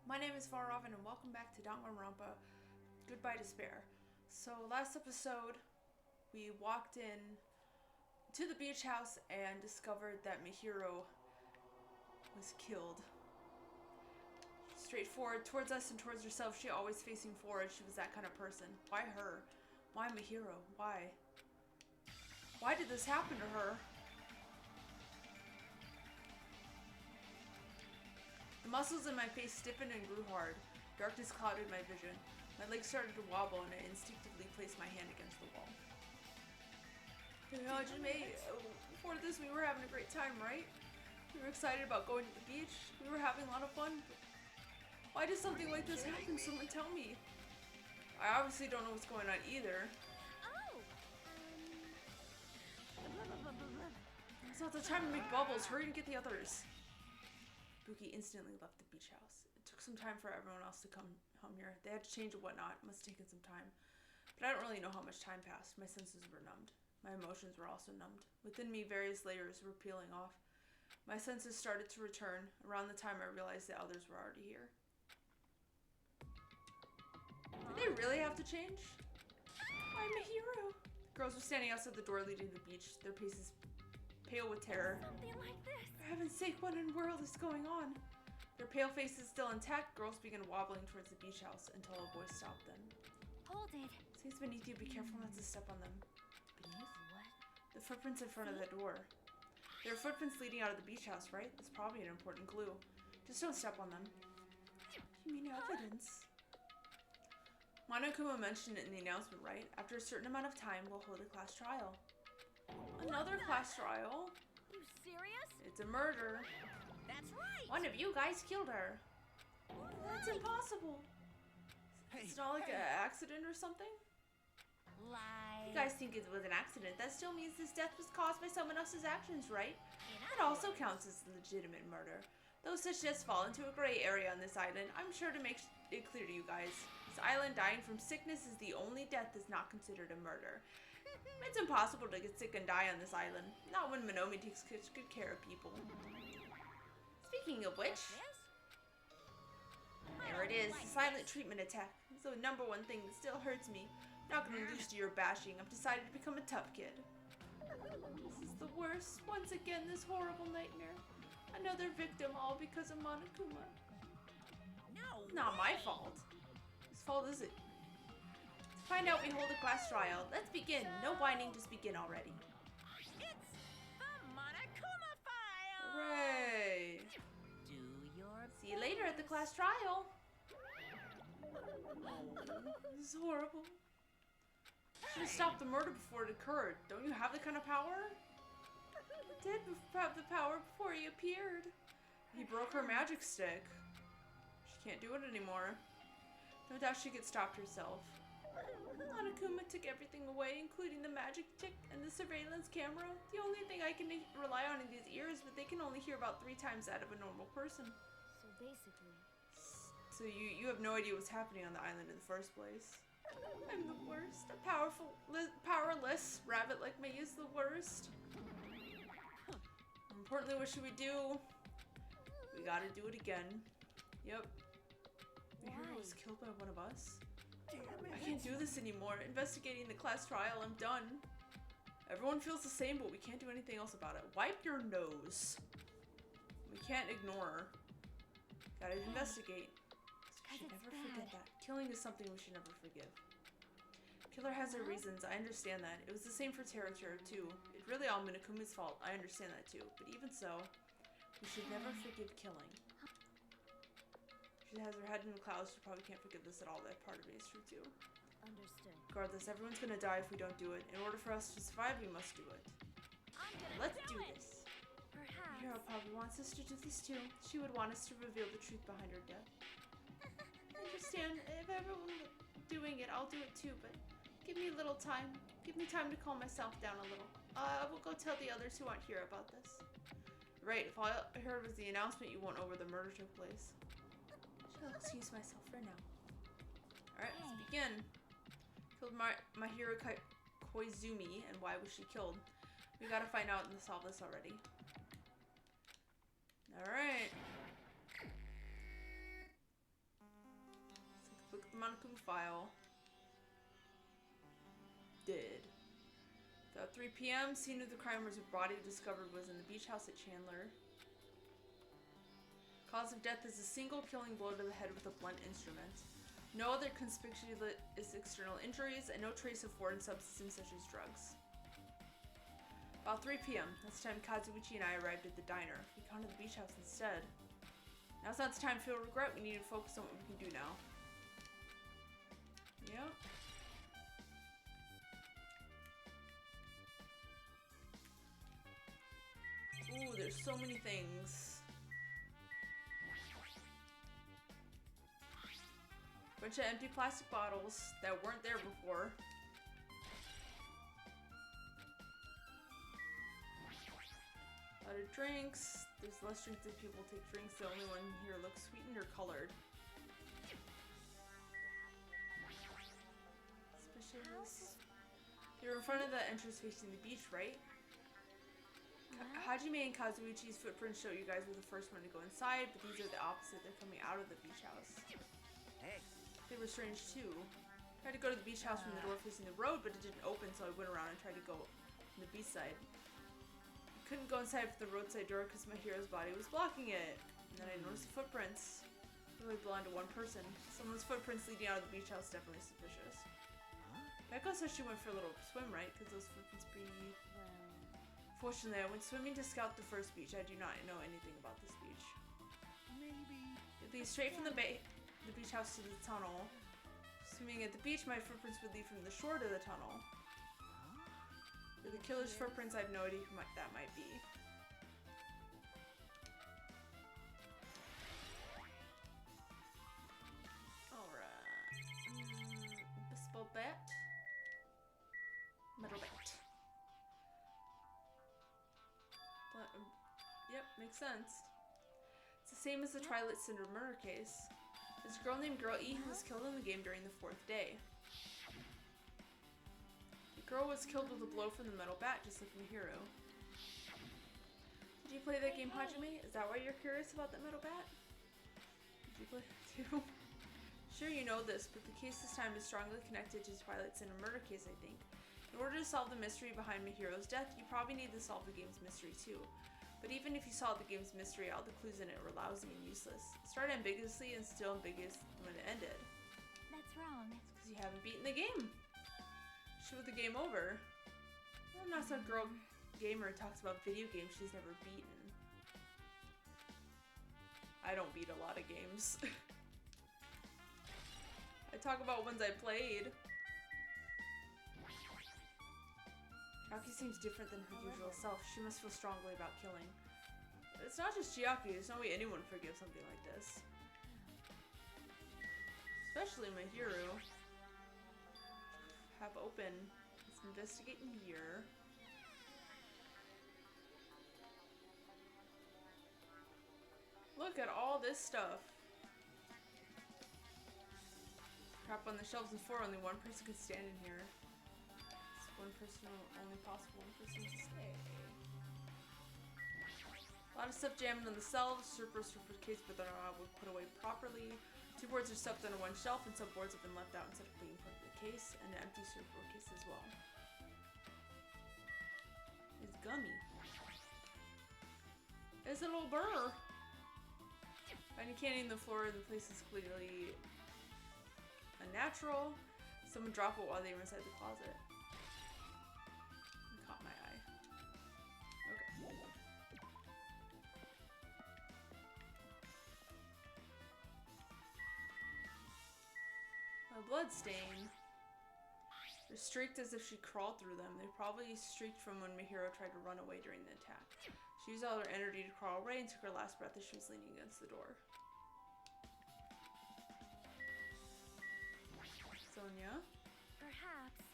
My name is Varovan and welcome back to Danganronpa, Goodbye Despair. So last episode, we walked in to the beach house and discovered that Mihiro was killed. Straightforward towards us and towards herself, she always facing forward. She was that kind of person. Why her? Why Mihiro? Why? Why did this happen to her? The muscles in my face stiffened and grew hard. Darkness clouded my vision. My legs started to wobble and I instinctively placed my hand against the wall. Before this we were having a great time, right? We were excited about going to the beach. We were having a lot of fun. Why did something like this happen? Someone tell me. I obviously don't know what's going on either. It's not the time to make bubbles. Hurry and get the others. Buki instantly left the beach house. It took some time for everyone else to come home here. They had to change and whatnot. It must have taken some time. But I don't really know how much time passed. My senses were numbed. My emotions were also numbed. Within me, various layers were peeling off. My senses started to return. Around the time I realized that others were already here. Did they really have to change? I'm a hero. The girls were standing outside the door leading to the beach. Their faces pale with terror. Something like this. For heaven's sake, what in the world is going on? Their pale faces still intact, girls began wobbling towards the beach house until a voice stopped them. Hold it. Things beneath you, be careful not to step on them. Beneath? What? The footprints in front of the door. There are footprints leading out of the beach house, right? That's probably an important clue. Just don't step on them. You mean evidence? Monokuma mentioned it in the announcement, right? After a certain amount of time, we'll hold a class trial. Another class trial? You serious? It's a murder. That's right. One of you guys killed her. That's impossible. It's not like an accident or something? You Lie. guys think it was an accident. That still means this death was caused by someone else's actions, right? It also counts as legitimate murder. Though such deaths fall into a gray area on this island, I'm sure to make it clear to you guys. This island dying from sickness is the only death that's not considered a murder. It's impossible to get sick and die on this island. Not when Monomi takes good care of people. Speaking of which, there it is, the silent treatment attack. It's the number one thing that still hurts me. I'm not gonna lose to your bashing. I've decided to become a tough kid. This is the worst. Once again, this horrible nightmare. Another victim, all because of Monokuma. No. Not my fault. Whose fault is it? To find out, we hold a class trial. Let's begin. No whining, just begin already. It's the Monokuma file. Hooray! Do your See you later at the class trial. This is horrible. Should have stopped the murder before it occurred. Don't you have the kind of power? He did have the power before he appeared. He broke her magic stick. She can't do it anymore. No doubt she could stop herself. Monokuma took everything away, including the magic stick and the surveillance camera. The only thing I can rely on is these ears, but they can only hear about 3 times that of a normal person. So basically. So you have no idea what's happening on the island in the first place. I'm the worst. A powerless rabbit like me is the worst. Importantly, what should we do? We gotta do it again. Yep. Mihiro was killed by one of us. I can't do this anymore. Investigating the class trial, I'm done. Everyone feels the same, but we can't do anything else about it. Wipe your nose. We can't ignore. Gotta investigate. We should never forget that. Killing is something we should never forgive. Killer has their reasons. I understand that. It was the same for Terror too. It's really all Monokuma's fault. I understand that too. But even so, we should never forgive killing. She has her head in the clouds. She probably can't forgive this at all. That part of me is true too. Understood. Regardless, everyone's gonna die if we don't do it. In order for us to survive, we must do it. Let's do this. Perhaps. Mihiro probably wants us to do this too. She would want us to reveal the truth behind her death. I understand. If everyone was doing it, I'll do it too, but give me a little time. Give me time to calm myself down a little. We'll go tell the others who aren't here about this. Right, if all I heard was the announcement, you won't know where the murder took place. I'll excuse myself for now. Alright, let's begin. Killed Mahiro Koizumi, and why was she killed? We gotta find out and solve this already. Alright. Monocum file. Did. About 3 p.m., scene of the crime where his body discovered was in the beach house at Chandler. Cause of death is a single killing blow to the head with a blunt instrument. No other conspicuous external injuries, and no trace of foreign substances such as drugs. About 3 p.m., that's the time Kazuichi and I arrived at the diner. We gone to the beach house instead. Now's not the time to feel regret. We need to focus on what we can do now. Yep. Ooh, there's so many things. Bunch of empty plastic bottles that weren't there before. A lot of drinks. There's less drinks than people take drinks. The only one here looks sweetened or colored. Suspicious. You're in front of the entrance facing the beach, right? Hajime and Kazuichi's footprints show you guys were the first one to go inside, but these are the opposite. They're coming out of the beach house. Hey. They were strange too. Tried to go to the beach house from the door facing the road, but it didn't open, so I went around and tried to go from the beach side. I couldn't go inside from the roadside door because my hero's body was blocking it. And then I noticed the footprints. They really belonged to one person. Someone's footprints leading out of the beach house, definitely suspicious. Becca says she went for a little swim, right? Because those footprints be... Fortunately, I went swimming to scout the first beach. I do not know anything about this beach. Maybe. It leads straight from the beach house to the tunnel. Swimming at the beach, my footprints would lead from the shore to the tunnel. For the killer's footprints, I have no idea who that might be. Alright. Baseball bat. Metal bat. Yep, makes sense. It's the same as the Twilight Syndrome murder case. There's a girl named Girl E who was killed in the game during the 4th day. The girl was killed with a blow from the metal bat, just like Mihiro. Did you play that game, Hajime? Is that why you're curious about that metal bat? Did you play it too? Sure, you know this, but the case this time is strongly connected to Twilight Syndrome murder case, I think. In order to solve the mystery behind Mihiro's death, you probably need to solve the game's mystery too. But even if you solved the game's mystery, all the clues in it were lousy and useless. It started ambiguously and still ambiguous when it ended. That's wrong. It's because you haven't beaten the game. Shoot the game over. Well, not some girl gamer talks about video games she's never beaten. I don't beat a lot of games. I talk about ones I played. Chiaki seems different than her usual self. She must feel strongly about killing. It's not just Chiaki. There's no way anyone forgives something like this. Especially my hero. Have open. Let's investigate in here. Look at all this stuff. Crap on the shelves and floor. Only one person can stand in here. One person, only possible one person to stay. A lot of stuff jammed on the shelves, surplus case, but they're not put away properly. 2 boards are stuffed under one shelf, and some boards have been left out instead of being put in the case, and an empty surplus case as well. It's gummy. It's a little burr. Finding candy in the floor, the place is clearly unnatural. Someone dropped it while they were inside the closet. Caught my eye. Okay. A blood stain. They're streaked as if she crawled through them. They probably streaked from when Mihiro tried to run away during the attack. She used all her energy to crawl away and took her last breath as she was leaning against the door. Sonia? Perhaps.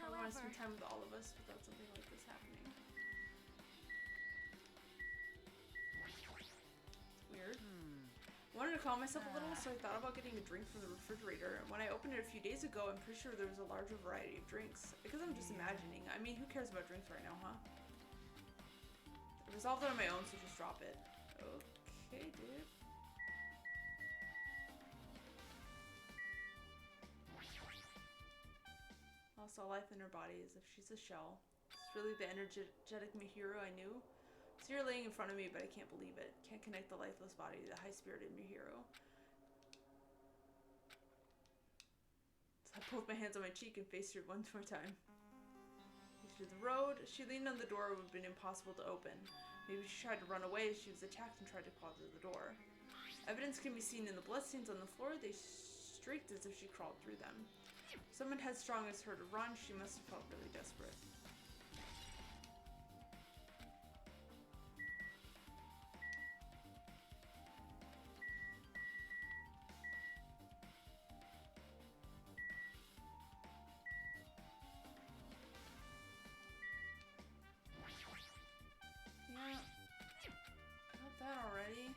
I want to However, spend time with all of us without something like this happening. Weird. Wanted to calm myself a little, so I thought about getting a drink from the refrigerator. When I opened it a few days ago, I'm pretty sure there was a larger variety of drinks. Because I'm just imagining. I mean, who cares about drinks right now, huh? I resolved it on my own, so just drop it. Okay, dude. lost all life in her body as if she's a shell. It's really the energetic Mihiro I knew. So you're laying in front of me, but I can't believe it. Can't connect the lifeless body to the high-spirited Mihiro. So I pulled my hands on my cheek and faced her one more time. To the road, she leaned on the door. It would have been impossible to open. Maybe she tried to run away as she was attacked and tried to claw through the door. Evidence can be seen in the bloodstains on the floor. They streaked as if she crawled through them. Someone headstrong as her to run. She must have felt really desperate. That already.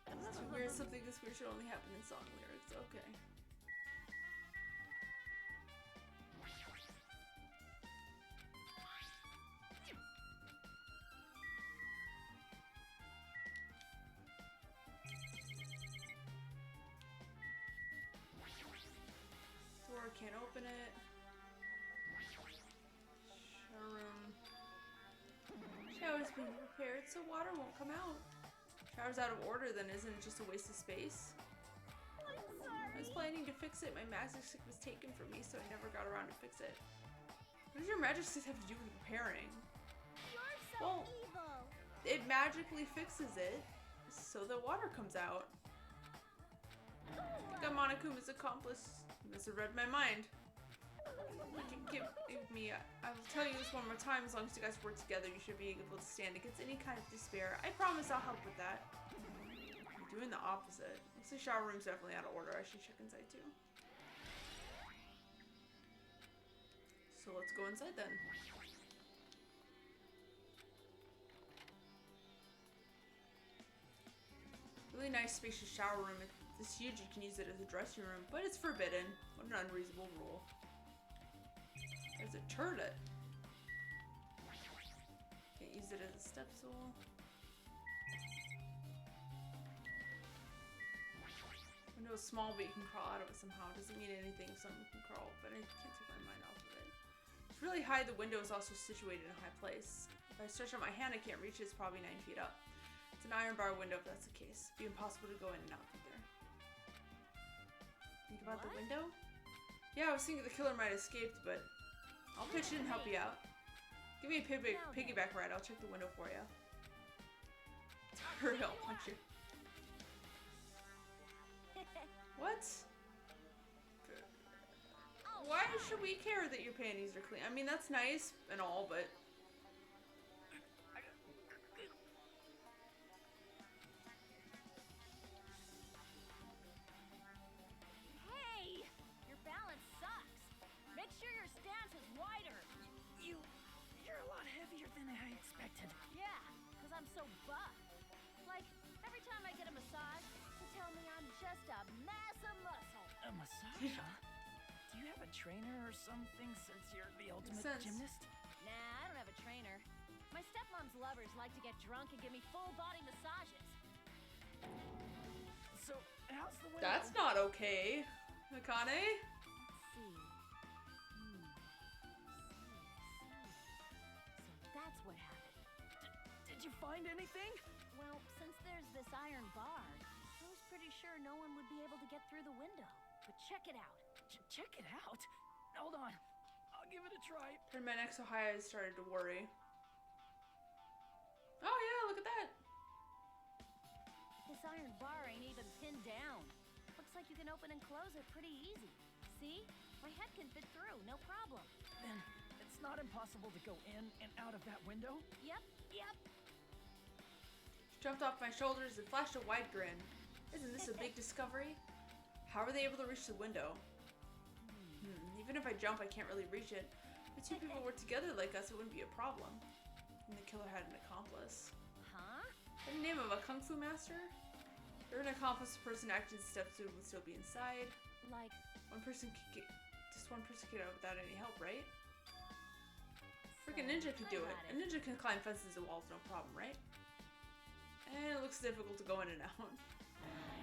It's too weird. Something this weird should only happen in song lyrics. Okay. Door can't open it. Showroom. Shower's being repaired so water won't come out. Shower's out of order, then isn't it just a waste of space? I'm sorry. I was planning to fix it. My magic stick was taken from me, so I never got around to fix it. What does your magic stick have to do with repairing? You're so Well, evil. it magically fixes it so the water comes out. I think I'm Monokuma's accomplice. You must have read my mind. Give me. I will tell you this one more time. As long as you guys work together, you should be able to stand against any kind of despair. I promise I'll help with that. You're doing the opposite. Looks like shower room's definitely out of order. I should check inside too. So let's go inside then. Really nice spacious shower room. It's huge. You can use it as a dressing room, but it's forbidden. What an unreasonable rule. There's a turret. Can't use it as a step stool. Window is small, but you can crawl out of it somehow. Doesn't mean anything if someone can crawl, but I can't take my mind off of it. It's really high. The window is also situated in a high place. If I stretch out my hand, I can't reach it. It's probably 9 feet up. It's an iron bar window if that's the case. It'd be impossible to go in and out from there. Think about the window? Yeah, I was thinking the killer might have escaped, but I'll pitch in and help you out. Give me a piggyback ride. I'll check the window for you. Hurry, I'll punch you. What? Why should we care that your panties are clean? I mean, that's nice and all, but... Hey! Your balance sucks. Make sure your stance is wider. You're a lot heavier than I expected. Yeah, because I'm so buff. Like, every time I get a massage, they tell me I'm just a mass of muscle. A massage, huh? Do you have a trainer or something since you're the ultimate sense. gymnast? Nah, I don't have a trainer. My stepmom's lovers like to get drunk and give me full-body massages. So, how's the window? That's not okay, Akane. Let's see. So that's what happened. Did you find anything? Well, since there's this iron bar, I was pretty sure no one would be able to get through the window. But check it out. Check it out. Hold on. I'll give it a try. Turned my neck so high I started to worry. Oh yeah, look at that. This iron bar ain't even pinned down. Looks like you can open and close it pretty easy. See? My head can fit through, no problem. Then it's not impossible to go in and out of that window? Yep. She jumped off my shoulders and flashed a wide grin. Isn't this a big discovery? How were they able to reach the window? Even if I jump, I can't really reach it. If two people were together like us, it wouldn't be a problem. And the killer had an accomplice. Huh? What the name of a kung fu master? If you're an accomplice, the person acting steps would still be inside. Like, One person could get out without any help, right? Freaking ninja could do it. A ninja can climb fences and walls, no problem, right? And it looks difficult to go in and out.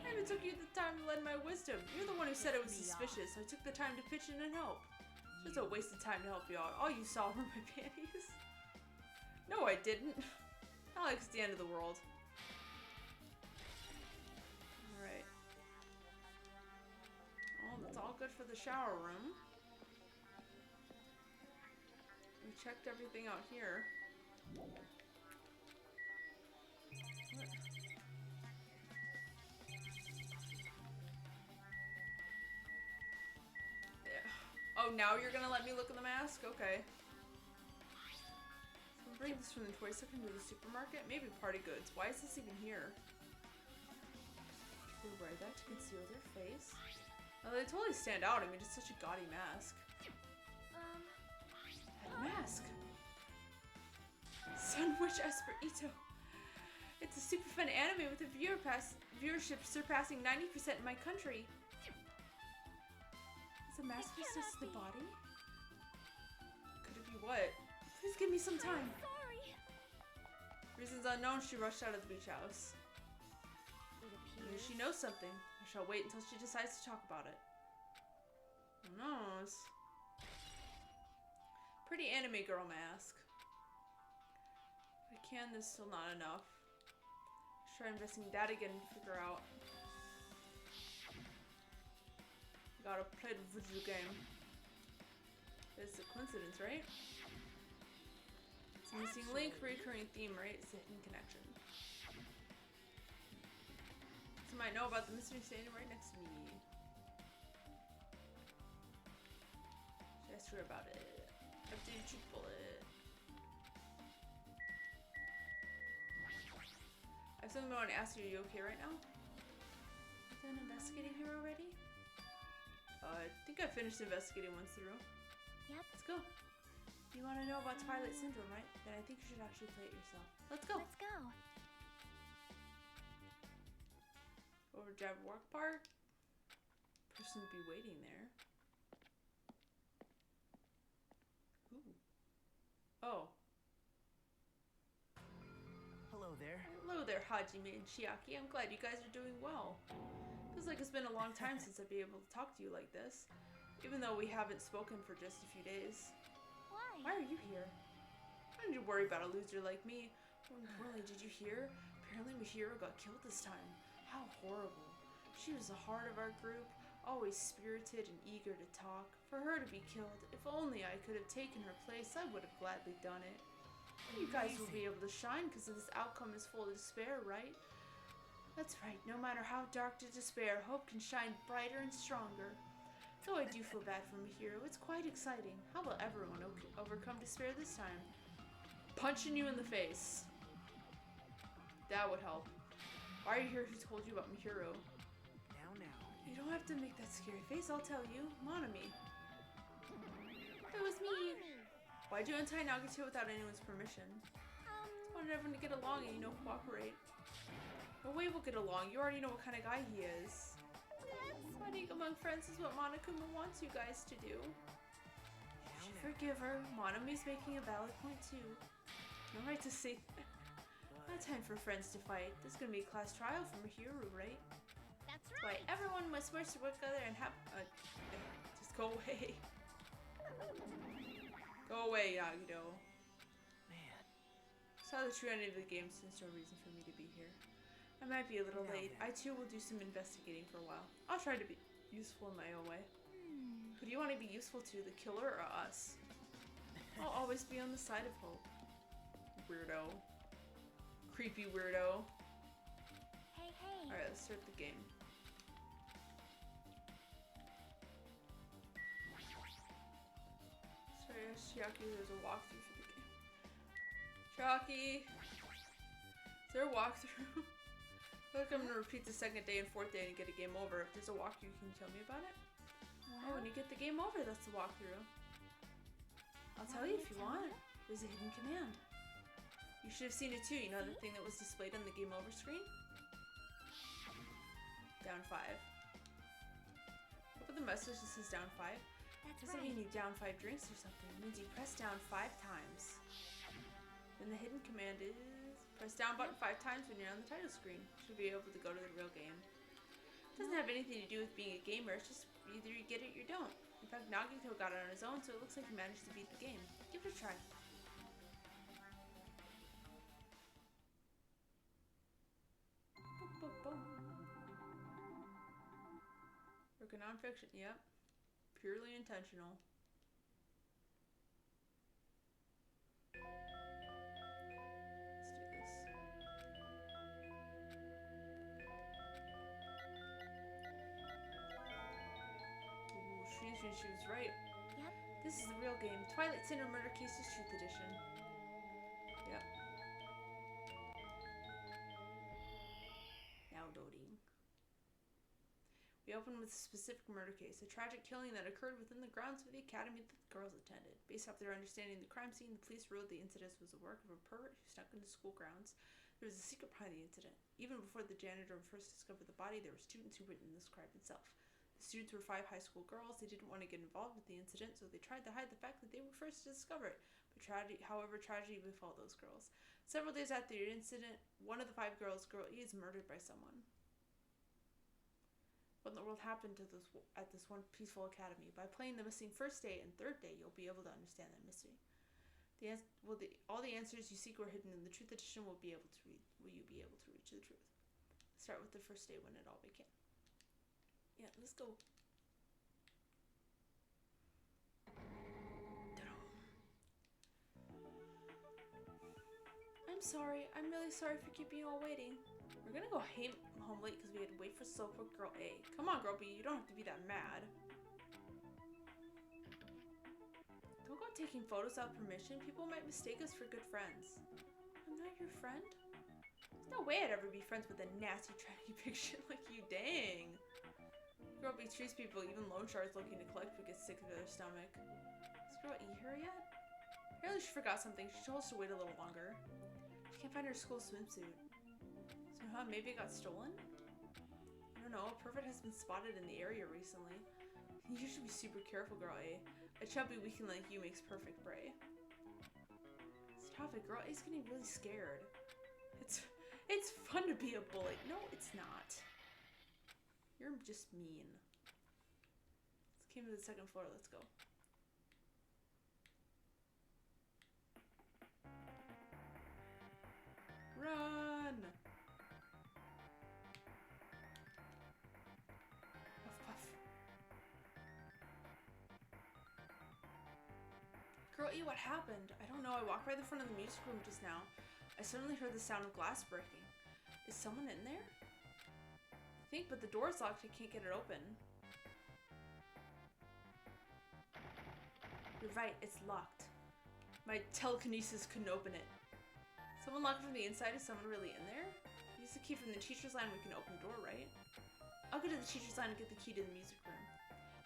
I even took you the time to lend my wisdom. You're the one who said it was suspicious, so I took the time to pitch in and help. It's a waste of time to help you out. All you saw were my panties. No, I didn't. Not like it's the end of the world. Alright. Well, that's all good for the shower room. We checked everything out here. What? Oh, now you're gonna let me look in the mask? Okay. So I'm bringing this from the toy section to the supermarket. Maybe party goods. Why is this even here? They wear that to conceal their face? Oh, they totally stand out. I mean, it's such a gaudy mask. That mask! Sunwitch Esperito. It's a super fun anime with a viewership surpassing 90% in my country. Is the mask just the body? Could it be what? Please give me some time. Sorry. Reasons unknown, she rushed out of the beach house. Maybe she knows something. I shall wait until she decides to talk about it. Who knows? Pretty anime girl mask. If I can, this is still not enough. Let's try investing that again to figure out. Gotta play the video game. It's a coincidence, right? It's a missing link, recurring theme, right? It's a hidden connection. You might know about the mystery standing right next to me. Should ask her about it. Updated cheek bullet. I have something I want to ask you. Are you okay right now? Is done investigating here already? I think I finished investigating once through. Yep. Let's go. You want to know about Twilight Syndrome, right? Then I think you should actually play it yourself. Let's go. Let's go. Over to Jabberwock Park. Person be waiting there. Ooh. Oh. Hello there. Hello there, Hajime and Chiaki. I'm glad you guys are doing well. Feels like it's been a long time since I'd be able to talk to you like this. Even though we haven't spoken for just a few days. Why? Why are you here? Why did you worry about a loser like me? Oh, really, did you hear? Apparently Mihiro got killed this time. How horrible. She was the heart of our group, always spirited and eager to talk. For her to be killed, if only I could have taken her place, I would have gladly done it. You guys will be able to shine because this outcome is full of despair, right? That's right, no matter how dark the despair, hope can shine brighter and stronger. Though I do feel bad for Mihiro, it's quite exciting. How will everyone overcome despair this time? Punching you in the face. That would help. Why are you here? Who told you about Mihiro? Now. You don't have to make that scary face, I'll tell you. Monami. It was me. Why'd you untie Nagito without anyone's permission? Just wanted everyone to get along and, cooperate. No way we'll get along. You already know what kind of guy he is. Fighting among friends is what Monokuma wants you guys to do. You should forgive her. Monami's making a valid point too. No right to say that. Not time for friends to fight. There's gonna be a class trial for Mihiro, right? That's That's why right. everyone must work together and have. Just go away. Go away, Nagito. Man. Saw the true ending of the game, so there's no reason for me to be here. I might be a little late. I too will do some investigating for a while. I'll try to be useful in my own way. Who do you want to be useful to, the killer or us? I'll always be on the side of hope. Weirdo. Creepy weirdo. Hey. Alright, let's start the game. Sorry, Chiaki, there's a walkthrough for the game. Chiaki! Is there a walkthrough? I feel like I'm gonna repeat the second day and fourth day and get a game over. If there's a walkthrough, can you tell me about it? Oh, when you get the game over, that's the walkthrough. I'll tell you if you want. There's a hidden command. You should have seen it too. You know the thing that was displayed on the game over screen? Down 5. Look at the message that says down 5. That's Doesn't right. mean you down 5 drinks or something. It means you press down 5 times. Then the hidden command is press down button 5 times when you're on the title screen. You should be able to go to the real game. It doesn't have anything to do with being a gamer, it's just either you get it or you don't. In fact, Nagito got it on his own, so it looks like he managed to beat the game. Give it a try. Working on fiction, yep. Purely intentional. She was right. Yep. This is the real game. Twilight Center Murder Cases Truth Edition. Yep. Now loading. We open with a specific murder case, a tragic killing that occurred within the grounds of the academy that the girls attended. Based off their understanding of the crime scene, the police ruled the incident was the work of a pervert who snuck into school grounds. There was a secret behind the incident. Even before the janitor first discovered the body, there were students who witnessed the crime itself. The students were 5 high school girls. They didn't want to get involved with the incident, so they tried to hide the fact that they were first to discover it. But tragedy befell those girls. Several days after the incident, one of the 5 girls, Girl E, is murdered by someone. What in the world happened to at this one peaceful academy? By playing the missing first day and third day, you'll be able to understand that mystery. All the answers you seek were hidden in the Truth Edition. Will you be able to reach the truth? Start with the first day when it all began. Yeah, let's go. I'm sorry. I'm really sorry for keeping you all waiting. We're gonna go home late because we had to wait for Slowpoke Girl A. Come on, Girl B. You don't have to be that mad. Don't go taking photos without permission. People might mistake us for good friends. I'm not your friend? There's no way I'd ever be friends with a nasty, trendy picture like you. Dang. Girl B treats people, even loan sharks looking to collect, but gets sick to their stomach. Is Girl E here yet? Apparently she forgot something. She told us to wait a little longer. She can't find her school swimsuit. So maybe it got stolen? I don't know. A pervert has been spotted in the area recently. You should be super careful, Girl A. A chubby weakling like you makes perfect prey. Stop it. Girl A's getting really scared. It's fun to be a bully. No, it's not. You're just mean. Let's came to the second floor. Let's go. Run! Puff, puff. Girl E, what happened? I don't know. I walked by the front of the music room just now. I suddenly heard the sound of glass breaking. Is someone in there? I think, but the door's locked. I can't get it open. You're right. It's locked. My telekinesis couldn't open it. Someone locked it from the inside. Is someone really in there? Use the key from the teacher's line. We can open the door, right? I'll go to the teacher's line and get the key to the music room.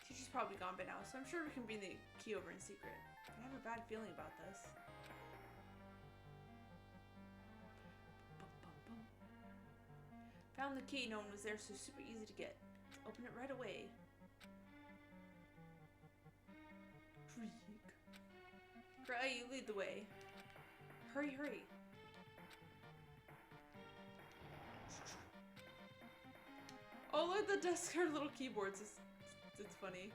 Teacher's probably gone by now, so I'm sure we can bring the key over in secret. I have a bad feeling about this. Found the key. No one was there, so super easy to get. Let's open it right away. Freak. Girl, you lead the way. Hurry, hurry. Oh, look, the desks are little keyboards. It's funny.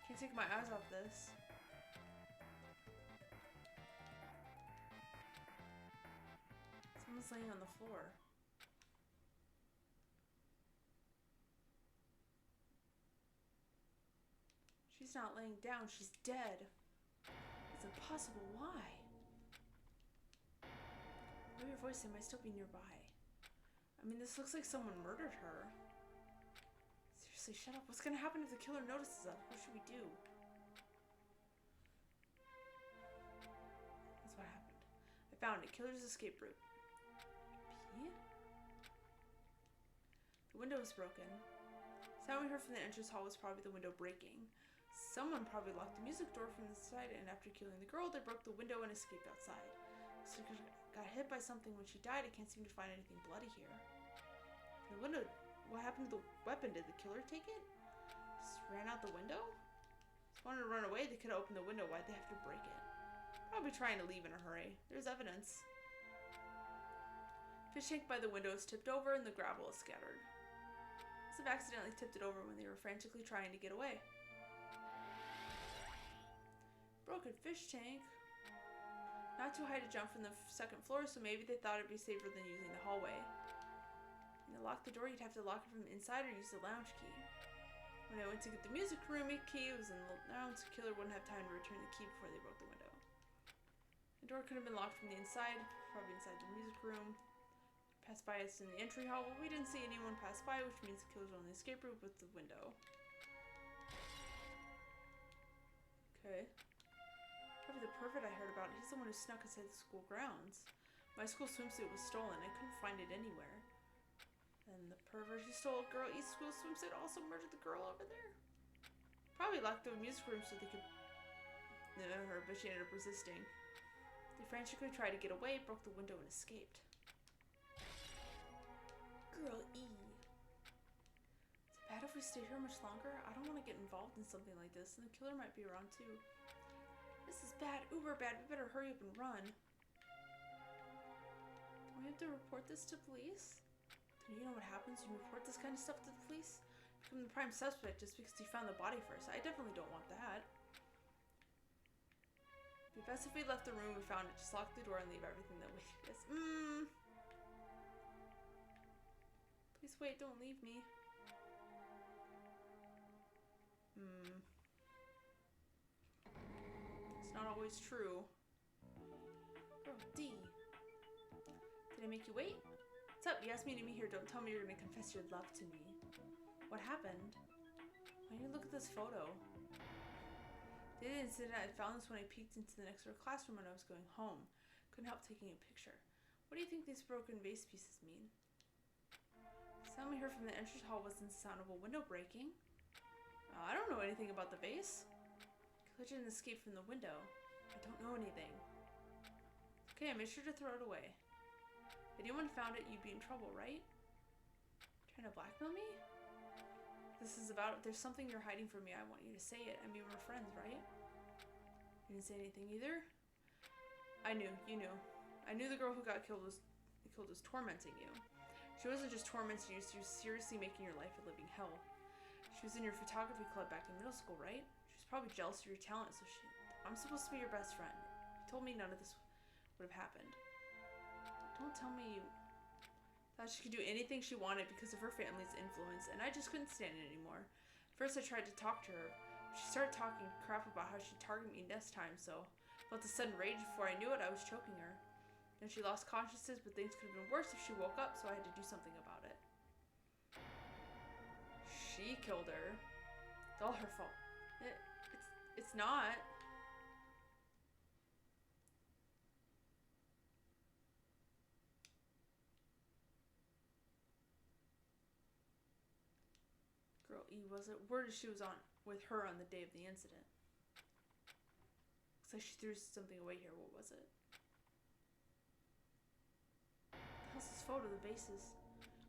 Can't take my eyes off this. Someone's laying on the floor. She's not laying down, she's dead. It's impossible, why? Know your voice, they might still be nearby. I mean, this looks like someone murdered her. Seriously, shut up. What's gonna happen if the killer notices us? What should we do? That's what happened. I found it. Killer's escape route. P? The window was broken. Sound we heard from the entrance hall was probably the window breaking. Someone probably locked the music door from the side, and after killing the girl, they broke the window and escaped outside. So got hit by something when she died. I can't seem to find anything bloody here. The window. What happened to the weapon? Did the killer take it? Just ran out the window? Just wanted to run away. They could have opened the window. Why'd they have to break it? Probably trying to leave in a hurry. There's evidence. Fish tank by the window is tipped over and the gravel is scattered. Must have accidentally tipped it over when they were frantically trying to get away. Broken fish tank. Not too high to jump from the second floor, so maybe they thought it'd be safer than using the hallway. And to lock the door, you'd have to lock it from the inside or use the lounge key. When I went to get the music room key, it was in the lounge, so killer wouldn't have time to return the key before they broke the window. The door could have been locked from the inside, probably inside the music room. Passed by us in the entry hall, but we didn't see anyone pass by, which means the killer's on the escape route with the window. Okay. Probably the pervert I heard about. He's the one who snuck inside the school grounds. My school swimsuit was stolen. I couldn't find it anywhere. And the pervert who stole a girl East school swimsuit also murdered the girl over there. Probably locked the music room so they could her, but she ended up resisting. They frantically tried to get away, broke the window, and escaped. Girl E. Is it bad if we stay here much longer? I don't want to get involved in something like this, and the killer might be around too. This is bad, uber bad. We better hurry up and run. Do we have to report this to police? Do you know what happens when you report this kind of stuff to the police? Become the prime suspect just because you found the body first. I definitely don't want that. It'd be best if we left the room we found it. Just lock the door and leave everything that way. Yes. Please wait, don't leave me. It's not always true. Girl D. Did I make you wait? What's up? You asked me to meet here. Don't tell me you're gonna confess your love to me. What happened? Why didn't you look at this photo? The incident, I found this when I peeked into the next door classroom when I was going home. Couldn't help taking a picture. What do you think these broken vase pieces mean? The sound we heard from the entrance hall wasn't the sound of a window breaking. I don't know anything about the vase. Killer didn't escape from the window. I don't know anything. Okay, I made sure to throw it away. If anyone found it, you'd be in trouble, right? Trying to blackmail me? This is about, if there's something you're hiding from me, I want you to say it. I mean, we're friends, right? You didn't say anything either? I knew, you knew. I knew the girl who got killed was tormenting you. She wasn't just tormenting you, she was seriously making your life a living hell. She was in your photography club back in middle school, right? She was probably jealous of your talent, so I'm supposed to be your best friend. You told me none of this would have happened. Don't tell me you thought she could do anything she wanted because of her family's influence, and I just couldn't stand it anymore. First I tried to talk to her. She started talking crap about how she'd target me next time, so I felt a sudden rage. Before I knew it, I was choking her. Then she lost consciousness, but things could have been worse if she woke up, so I had to do something about it. She killed her. It's all her fault. It's not. Girl E wasn't. Word is she was on with her on the day of the incident. Looks like she threw something away here. What was it? How's this photo? The vases.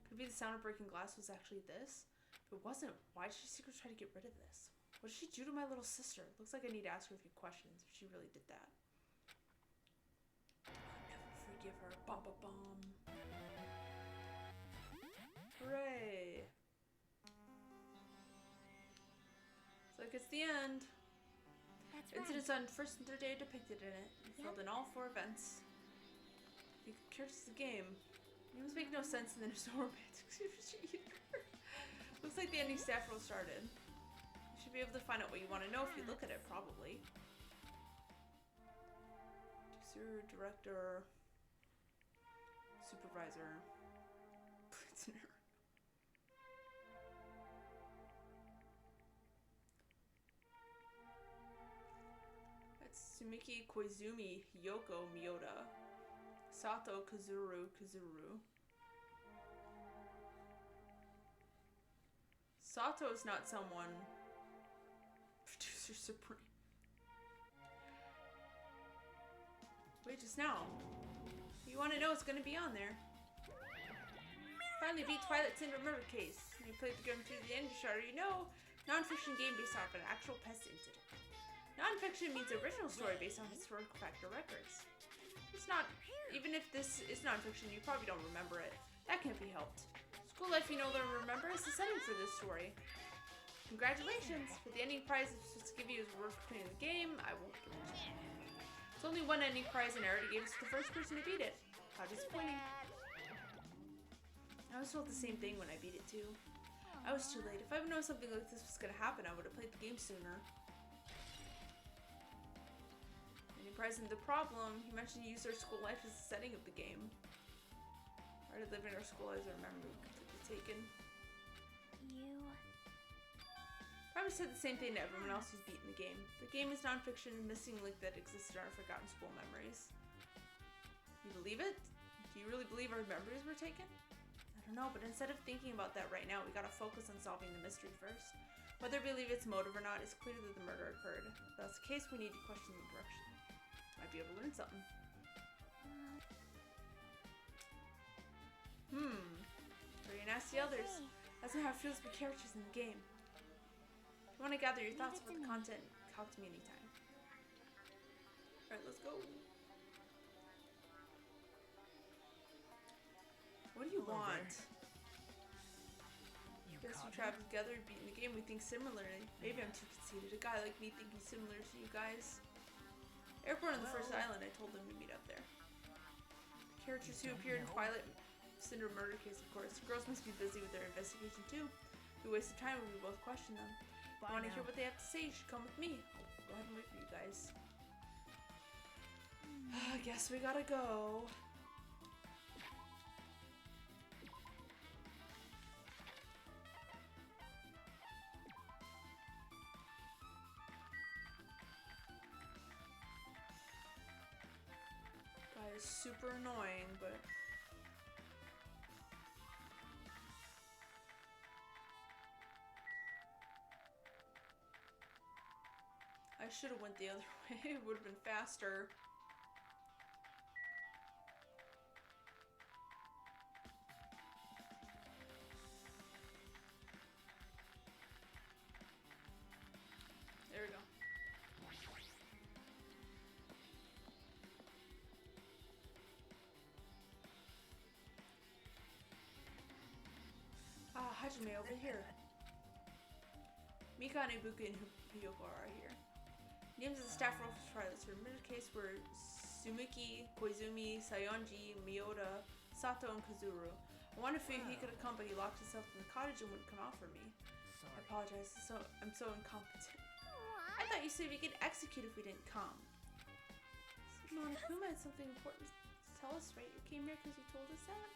Could it be the sound of breaking glass was actually this? If it wasn't, why did she secretly try to get rid of this? What did she do to my little sister? Looks like I need to ask her a few questions if she really did that. I'll never forgive her. Bum bum bum. Hooray! Looks like it's the end. That's right. Incidents on first and third day are depicted in it. You filled in all 4 events. The characters of the game. Names make no sense, and then there's no romantic chemistry either. Looks like the ending staff role started. You should be able to find out what you want to know if you look at it, probably. Producer, director, supervisor, prisoner. That's Sumiki Koizumi Hyoko Miyota. Sato Kazuru. Sato is not someone. Producer Supreme. Wait, just now. You want to know what's going to be on there. Finally beat Twilight Syndrome murder case. When you played the game to the end, you already know. Non-fiction game based off an actual pest incident. Nonfiction means original story based on historical fact or records. It's not, even if this is nonfiction, you probably don't remember it. That can't be helped. School life you no longer remember is the setting for this story. Congratulations! But the ending prize is supposed to give you is worth between the game. I won't give it to you. It's only one ending prize and I already gave it to the first person to beat it. How disappointing. I was told the same thing when I beat it too. I was too late. If I would known something like this was gonna happen, I would have played the game sooner. Present the problem. You mentioned you used our school life as the setting of the game. I already lived in our school as I remember completely taken. Probably said the same thing to everyone else who's beaten the game. The game is nonfiction, missing link that existed in our forgotten school memories. You believe it? Do you really believe our memories were taken? I don't know, but instead of thinking about that right now, we gotta focus on solving the mystery first. Whether we believe its motive or not, it's clear that the murder occurred. If that's the case, we need to question the direction. Might be able to learn something. Very nasty others. That's not how it feels to be characters in the game. If you want to gather your thoughts about the content, talk to me anytime. Alright, let's go. What do you want? Guess we traveled together, beating the game, we think similarly. Maybe I'm too conceited. A guy like me thinking similar to you guys. Airport on the first island, I told them to meet up there. The characters who appeared in Twilight Syndrome murder case, of course. The girls must be busy with their investigation too. If we wasted time when we both question them. If you want to hear what they have to say, you should come with me. I'll go ahead and wait for you guys. I guess we gotta go. Is super annoying, but I should have went the other way. It would have been faster. There we go. Hajime over here. Mika and Ibuka and Hiyoko are here. Names of the staff roles for Twilight Syndrome murder case were Sumiki, Koizumi, Sayonji, Miyoda, Sato, and Kazuru. I wondered if he could have come, but he locked himself in the cottage and wouldn't come out for me. I apologize. I'm so incompetent. I thought you said we could execute if we didn't come. Monokuma had something important to tell us, right? You came here because you told us that?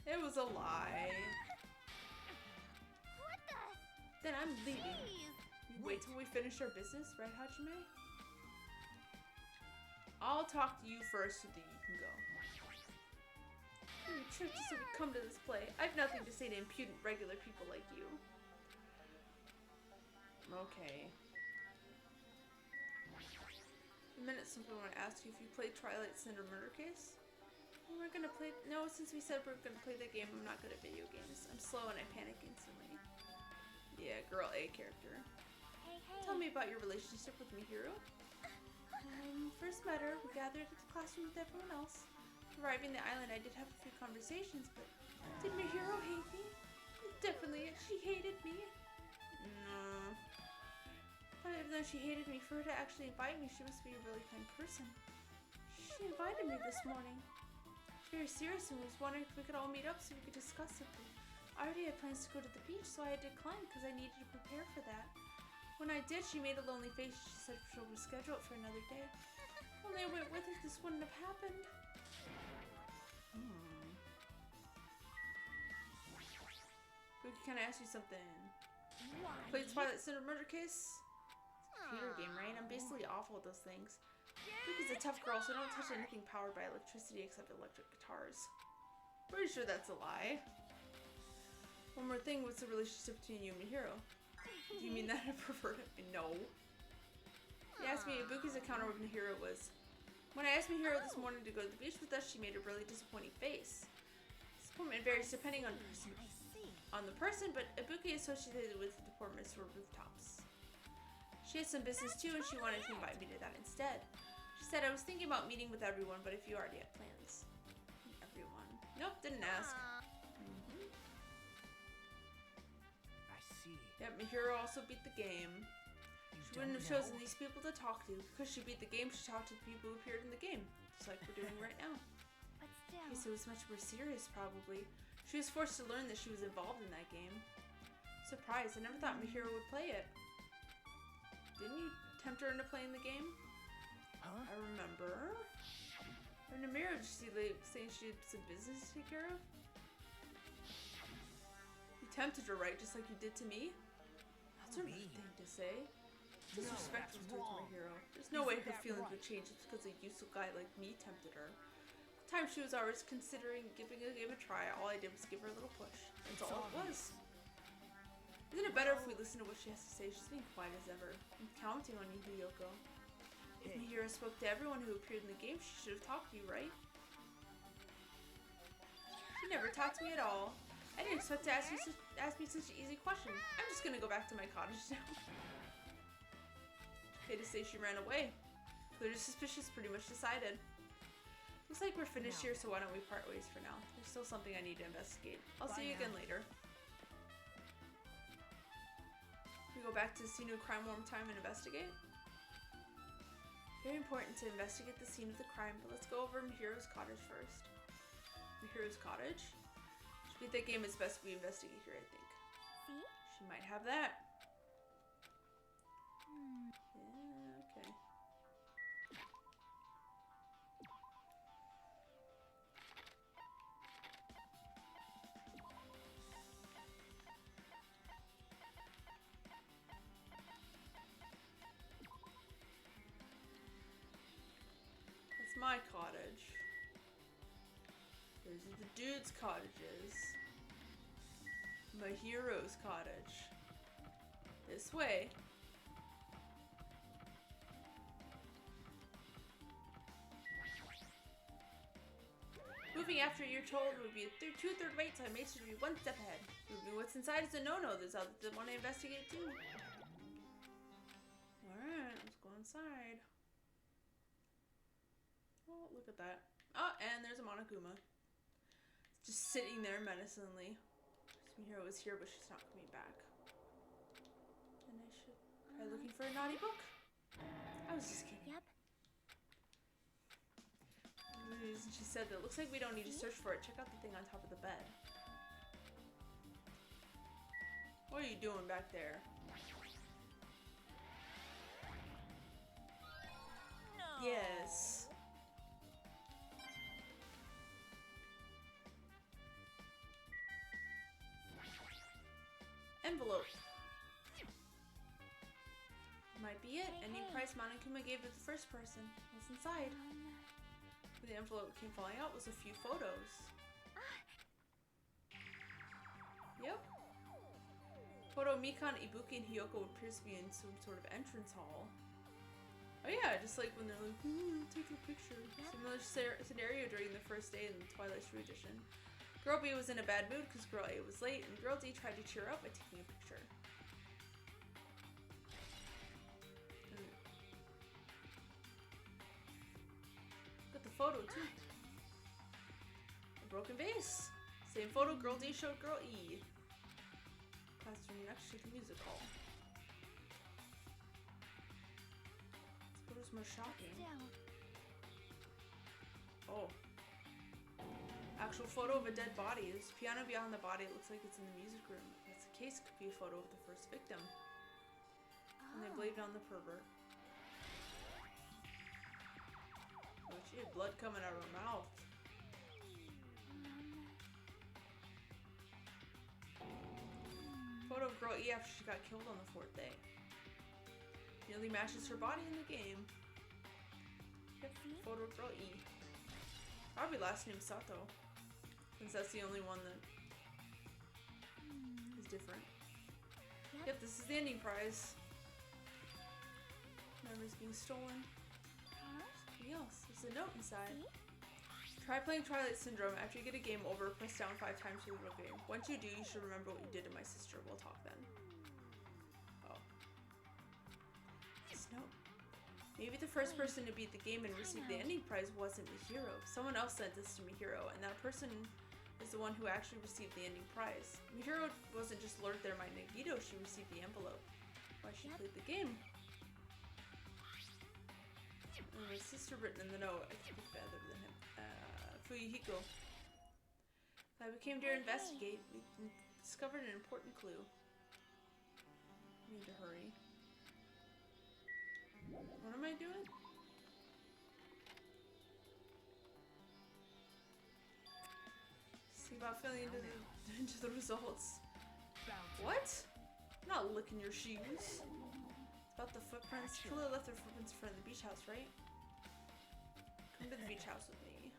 It was a lie. Then I'm leaving. You wait till we finish our business, right, Hajime? I'll talk to you first so that you can go. You're tricked to come to this play. I have nothing to say to impudent regular people like you. Okay. In a minute, something I want to ask you if you played Twilight Syndrome murder case? We're gonna play. No, since we said we're gonna play the game, I'm not good at video games. I'm slow and I panic instantly. Yeah, girl A character. Hey. Tell me about your relationship with Mihiro. First met her, we gathered at the classroom with everyone else. Arriving the island, I did have a few conversations, but did Mihiro hate me? Definitely, she hated me. No. But even though she hated me, for her to actually invite me, she must be a really kind person. She invited me this morning. Very serious and was wondering if we could all meet up so we could discuss something. I already had plans to go to the beach, so I had declined because I needed to prepare for that. When I did, she made a lonely face. She said she'll reschedule it for another day. If only I went with her, this wouldn't have happened. Can I ask you something? Played Twilight Syndrome murder case? It's a computer game, right? I'm basically awful at those things. Yuki's a tough girl, so I don't touch anything powered by electricity except electric guitars. Pretty sure that's a lie. One more thing, what's the relationship between you and Mihiro? Do you mean that I prefer him? No. He asked me if Ibuki's encounter with Mihiro was... When I asked Mihiro this morning to go to the beach with us, she made a really disappointing face. Disappointment varies depending on the person, but Ibuki associated with deportments were rooftops. She has some business too, and she wanted to invite me to that instead. She said, I was thinking about meeting with everyone, but if you already have plans. Everyone. Nope, didn't ask. I see. Yep, Mihiro also beat the game. She wouldn't have chosen these people to talk to. Because she beat the game, she talked to the people who appeared in the game. Just like we're doing right now. But still. Okay, so it was much more serious, probably. She was forced to learn that she was involved in that game. Surprised, I never thought Mihiro would play it. Didn't you tempt her into playing the game? Huh? I remember. In the mirror, did you see saying she had some business to take care of? You tempted her, right? Just like you did to me? That's a rude thing to say. Disrespectful towards my hero. There's no way her feelings would change just because a useful guy like me tempted her. The time she was always considering giving the game a try, all I did was give her a little push. That's all it was. Isn't it better if we listen to what she has to say? She's being quiet as ever. I'm counting on you, Hiyoko. If Mihiro spoke to everyone who appeared in the game, she should have talked to you, right? She never talked to me at all. I didn't expect to ask me such an easy question. I'm just gonna go back to my cottage now. Okay, to say she ran away. Clear to suspicious, pretty much decided. Looks like we're finished here, so why don't we part ways for now? There's still something I need to investigate. I'll see you again later. We go back to the scene of the crime one more time and investigate. Very important to investigate the scene of the crime, but let's go over Mihiro's cottage first. Mihiro's cottage? To beat that game, it's best we investigate here, I think. See? She might have that. Yeah, okay. That's my cottage. Those are the dudes' cottages. My hero's cottage. This way. Moving after you're told would be a 2/3 wait time. Made sure to be one step ahead. Moving what's inside is a no-no. There's others that want to investigate too. Alright, let's go inside. Oh, look at that. Oh, and there's a Monokuma. Just sitting there menacingly. Mihiro was here, but she's not coming back. And I should try looking for a naughty book. I was just kidding. Yep. She said that looks like we don't need to search for it. Check out the thing on top of the bed. What are you doing back there? No. Yes. Envelope. Might be it. Any price Monokuma gave to the first person. What's inside? The envelope came falling out was a few photos. Yep. Photo Mikan, Ibuki, and Hiyoko appears to be in some sort of entrance hall. Oh yeah, just like when they're like, ooh, take a picture. Similar scenario during the first day in the Twilight True Edition. Girl B was in a bad mood because Girl A was late, and Girl D tried to cheer up by taking a picture. Photo too. A broken vase. Same photo Girl D showed Girl E. Classroom next to the music hall. This photo's more shocking. Oh. Actual photo of a dead body. There's a piano behind the body. It looks like it's in the music room. If that's the case, could be a photo of the first victim. And they blamed on the pervert. Oh, she had blood coming out of her mouth. Photo of Girl E after she got killed on the 4th day. Nearly matches her body in the game. Yep, photo of Girl E. Probably last name Sato. Since that's the only one that is different. Yep, this is the ending prize. Memories being stolen. Else. There's a note inside. Try playing Twilight Syndrome. After you get a game over, press down 5 times to the game. Once you do, you should remember what you did to my sister. We'll talk then. Oh. Maybe the first person to beat the game and receive the ending prize wasn't Mihiro. Someone else sent this to Mihiro, and that person is the one who actually received the ending prize. Mihiro wasn't just lured there by Nagito, she received the envelope. Why she played the game. And my sister written in the note, I speak better than him. Fuyuhiko. Glad we came to investigate. We discovered an important clue. We need to hurry. What am I doing? See about filling into the results. What? I'm not licking your shoes. It's about the footprints. Killer left their footprints in front of the beach house, right? Come to the beach house with me.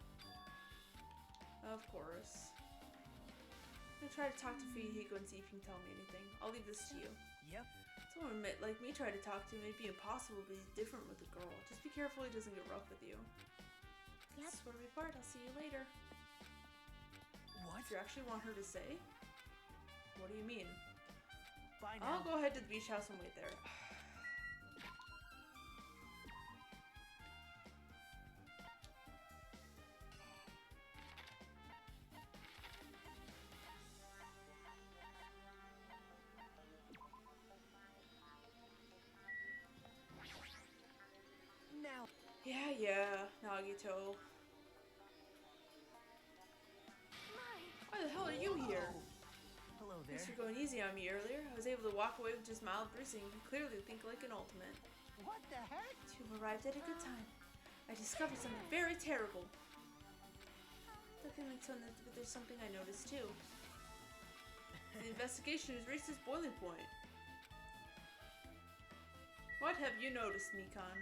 Of course. I'm gonna try to talk to Fuyuhiko and see if he can tell me anything. I'll leave this to you. Yep. Someone like me try to talk to him, it'd be impossible, but he's different with a girl. Just be careful he doesn't get rough with you. This is where we part. I'll see you later. What? Do you actually want her to say? What do you mean? Bye now. I'll go ahead to the beach house and wait there. Now. Yeah, Nagito. Why the hell are you here? Hello there. Thanks for going easy on me earlier. I was able to walk away with just mild bruising. You clearly think like an ultimate. What the heck? You've arrived at a good time. I discovered something very terrible. Looking like something, but there's something I noticed too. The investigation has reached its boiling point. What have you noticed, Mikan?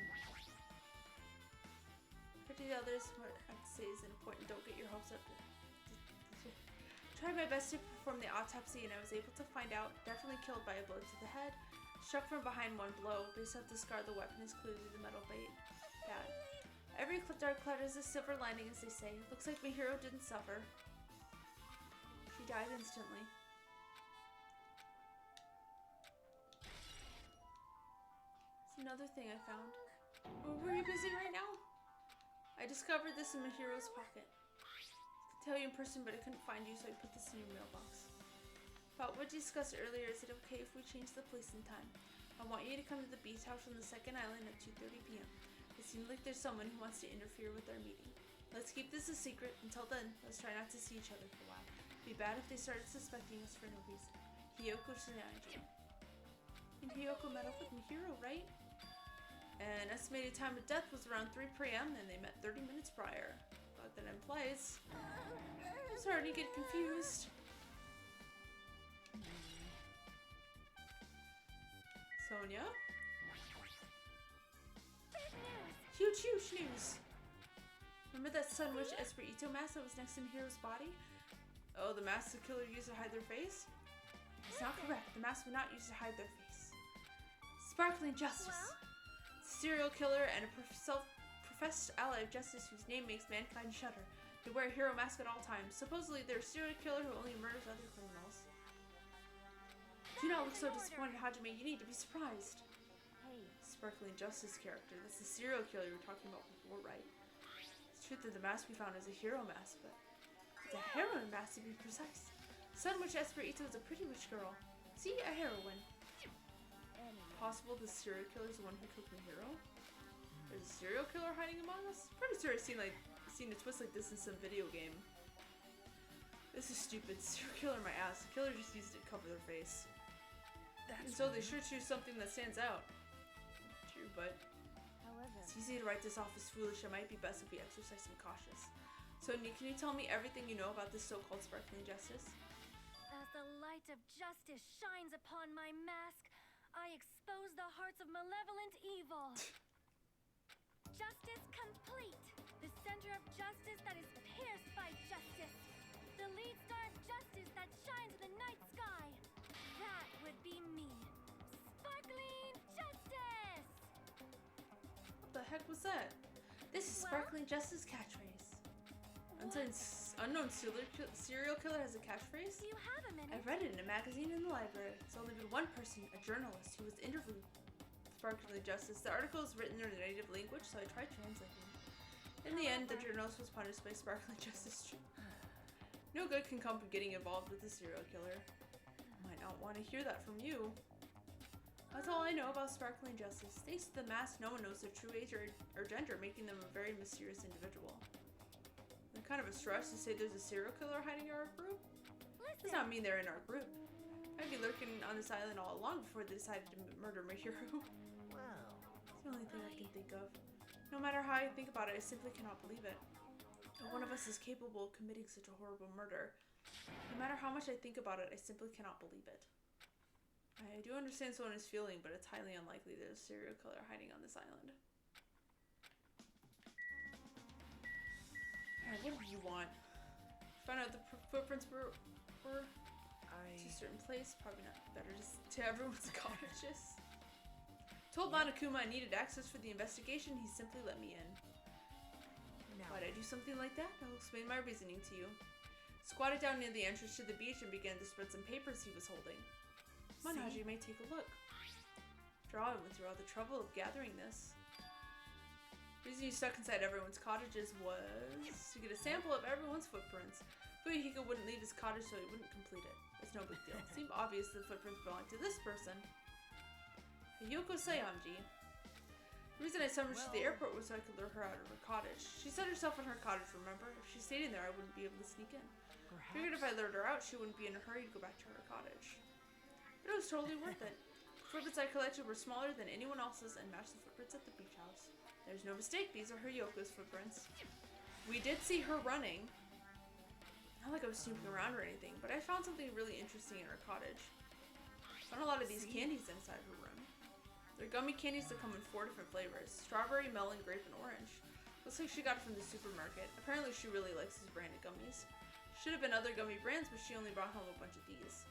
Pretty others, what I have to say is important. Don't get your hopes up. Tried my best to perform the autopsy and I was able to find out definitely killed by a blow to the head. Struck from behind one blow. Based off the scar, the weapon is clearly the metal bait. Bad. Every dark cloud has a silver lining, as they say. Looks like my hero didn't suffer. She died instantly. That's another thing I found. Oh, were you busy right now? I discovered this in my hero's pocket. I could tell you in person, but I couldn't find you, so I put this in your mailbox. About what we discussed earlier, is it okay if we change the place and time? I want you to come to the beach house on the second island at 2:30 p.m. It seems like there's someone who wants to interfere with our meeting. Let's keep this a secret. Until then, let's try not to see each other for a while. It'd be bad if they started suspecting us for no reason. Hiyoko Tsunayaji. And Hiyoko met up with Mihiro, right? And estimated time of death was around 3 p.m. and they met 30 minutes prior. But that implies... I'm starting to get confused. Sonia? Huge, huge news! Remember that Sun Witch Esperito mask that was next to Mihiro's body? Oh, the mask the killer used to hide their face? It's not correct. The mask was not used to hide their face. Sparkling Justice! Serial killer and a self-professed ally of justice whose name makes mankind shudder. They wear a hero mask at all times. Supposedly, they're a serial killer who only murders other criminals. Do not look so disappointed, Hajime. You need to be surprised. Hey. Sparkling Justice character. That's the serial killer you were talking about before, right? It's true that the mask we found is a hero mask, but it's a heroine mask to be precise. Sun Witch Esperito is a pretty rich girl. See, a heroine. Possible the serial killer is the one who killed Mihiro? There's a serial killer hiding among us? Pretty sure I've seen a twist like this in some video game. This is stupid. Serial killer my ass. The killer just used it to cover their face. And so they sure choose something that stands out. True, but However, it's easy to write this off as foolish. It might be best if we exercise some cautious. So, can you tell me everything you know about this so-called sparkling justice? as the light of justice shines upon my mask, I expose the hearts of malevolent evil. Justice complete. The center of justice that is pierced by justice. The lead star of justice that shines in the night sky. That would be me. Sparkling Justice! What the heck was that? This is Sparkling Justice catchphrase. Unknown serial killer has a catchphrase? Do you have a minute? I read it in a magazine in the library. It's only been one person, a journalist, who was interviewed Sparkling Justice. The article is written in their native language, so I tried translating. In the end, the journalist was punished by Sparkling Justice. No good can come from getting involved with a serial killer. Might not want to hear that from you. That's all I know about Sparkling Justice. Thanks to the mask, no one knows their true age or gender, making them a very mysterious individual. I'm kind of a stretch to say there's a serial killer hiding in our group. Does not mean they're in our group. I'd be lurking on this island all along before they decided to murder my hero. Well, It's the only thing I can think of. No matter how I think about it, I simply cannot believe it. That one of us is capable of committing such a horrible murder. No matter how much I think about it, I simply cannot believe it. I do understand someone is feeling, but it's highly unlikely there's a serial killer hiding on this island. Alright, what do you want? Find out the footprints were to a certain place. Probably not better just to everyone's cottages. Told Monokuma I needed access for the investigation. He simply let me in. Why'd I do something like that? I'll explain my reasoning to you. Squatted down near the entrance to the beach and began to spread some papers he was holding. Manhaji may take a look. After all, I went through all the trouble of gathering this. The reason you stuck inside everyone's cottages was to get a sample of everyone's footprints. Fuyuhiko wouldn't leave his cottage, so he wouldn't complete it. It's no big deal. It seemed obvious the footprints belonged to this person. Yoko Sayamji. The reason I summoned her to the airport was so I could lure her out of her cottage. She set herself in her cottage, remember? If she stayed in there, I wouldn't be able to sneak in. Figured if I lured her out, she wouldn't be in a hurry to go back to her cottage. But it was totally worth it. The footprints I collected were smaller than anyone else's and matched the footprints at the beach house. There's no mistake, these are her Yoko's footprints. We did see her running. Not like I was snooping around or anything, but I found something really interesting in her cottage. Found a lot of these candies inside her room. They're gummy candies that come in 4 different flavors. Strawberry, melon, grape, and orange. Looks like she got it from the supermarket. Apparently she really likes these branded gummies. Should have been other gummy brands, but she only brought home a bunch of these.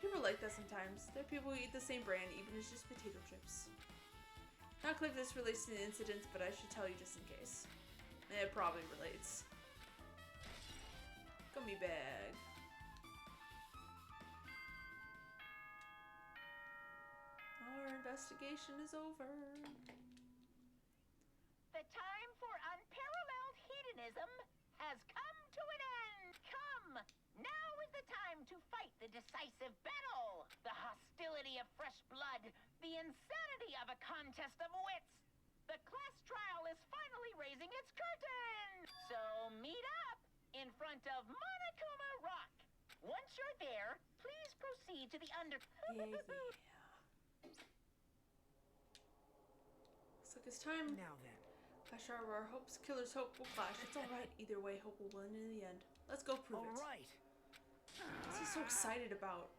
People like that sometimes. There are people who eat the same brand, even if it's just potato chips. Not clear if this relates to the incident, but I should tell you just in case. It probably relates. Gummy bag. Our investigation is over. The time for unparalleled hedonism has come to an end. Come, now is the time to fight the decisive battle. The hostility of fresh blood, the insanity of a contest of wits. The class trial is finally raising its curtain. So meet up in front of Monokuma Rock. Once you're there, please proceed to the Yeah. Looks like it's time. now then. Clash our hopes, killer's hope will clash. It's alright. Either way, hope will win in the end. Let's go prove it. Alright. What's he so excited about?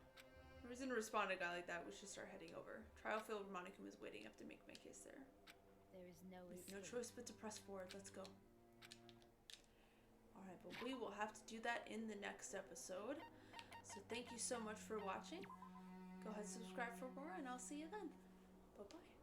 The reason to respond to a guy like that, we should start heading over. Trial field Monokuma is waiting. I have to make my case there. There is no We have no escape. choice but to press forward. Let's go. Alright, but we will have to do that in the next episode. So thank you so much for watching. Go ahead and subscribe for more, and I'll see you then. Bye-bye.